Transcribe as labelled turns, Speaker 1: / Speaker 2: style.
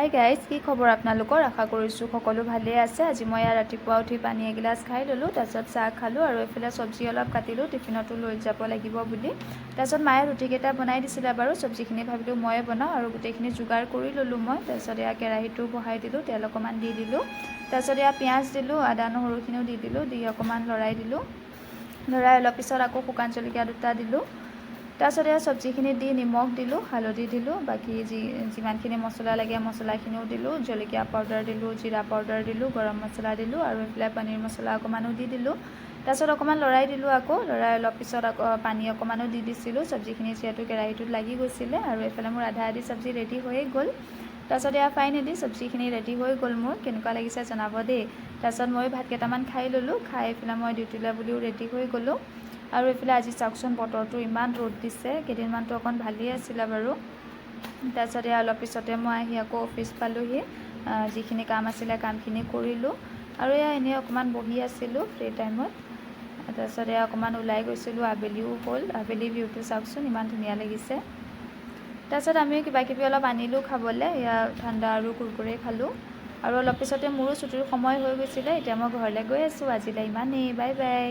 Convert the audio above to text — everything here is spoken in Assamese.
Speaker 1: হাই গাইজ, কি খবৰ আপোনালোকৰ? আশা কৰিছোঁ সকলো ভালেই আছে। আজি মই ৰাতিপুৱা উঠি পানী এগিলাচ খাই ল'লোঁ, তাৰপিছত চাহ খালোঁ আৰু এইফালে চব্জি অলপ কাটিলোঁ টিফিনতো লৈ যাব লাগিব বুলি। তাৰপিছত মায়ে ৰুটিকেইটা বনাই দিছিলে বাৰু, চব্জিখিনি ভাবিলোঁ ময়ে বনাওঁ আৰু গোটেইখিনি যোগাৰ কৰি ল'লোঁ মই। তাৰপিছত এয়া কেৰাহীটো বহাই দিলোঁ, তেল অকণমান দি দিলোঁ, তাৰপিছত এয়া পিঁয়াজ দিলোঁ, আদা নহৰুখিনিও দি দিলোঁ, দি অকণমান লৰাই দিলোঁ। লৰাই অলপ পিছত আকৌ শুকান জলকীয়া দুটা দিলোঁ। তাৰপিছত এয়া চব্জিখিনি দি নিমখ দিলোঁ, হালধি দিলোঁ, বাকী যিমানখিনি মছলা লাগে মছলাখিনিও দিলোঁ, জলকীয়া পাউডাৰ দিলোঁ, জিৰা পাউডাৰ দিলোঁ, গৰম মছলা দিলোঁ আৰু এইফালে পনীৰ মছলা অকণমানো দি দিলোঁ। তাৰপিছত অকণমান লৰাই দিলোঁ, আকৌ লৰাই অলপ পিছত আকৌ পানী অকণমানো দি দিছিলোঁ, চব্জিখিনি যিহেতু কেৰাহীটোত লাগি গৈছিলে। আৰু এইফালে মোৰ আধা আধি চব্জি ৰেডি হৈয়ে গ'ল। তাৰপিছত এয়া ফাইনেলি চব্জিখিনি ৰেডি হৈ গ'ল মোৰ, কেনেকুৱা লাগিছে জনাব দেই। তাৰপিছত মই ভাত কেইটামান খাই ল'লোঁ, খাই এইফালে মই ডিউটিলৈ বুলিও ৰেডি হৈ গ'লোঁ। আৰু এইফালে আজি চাওকচোন বতৰটো ইমান ৰ'দ দিছে, কেইদিনমানটো অকণ ভালেই আছিলে বাৰু। তাৰপিছত এয়া অলপ পিছতে মই আহি আকৌ অফিচ পালোঁহি, যিখিনি কাম আছিলে কামখিনি কৰিলোঁ আৰু এয়া এনেই অকণমান বহি আছিলোঁ ফ্ৰী টাইমত। তাৰপিছত এয়া অকণমান ওলাই গৈছিলোঁ, আবেলিও হ'ল, আবেলি ভিউটো চাওকচোন ইমান ধুনীয়া লাগিছে। তাৰপিছত আমি কিবাকিবি অলপ আনিলোঁ খাবলৈ, এয়া ঠাণ্ডা আৰু কুৰকুৰে খালোঁ আৰু অলপ পিছতে মোৰো ছুটিৰ সময় হৈ গৈছিলে। এতিয়া মই ঘৰলৈ গৈ আছোঁ, আজিলৈ ইমানেই, বাই বাই।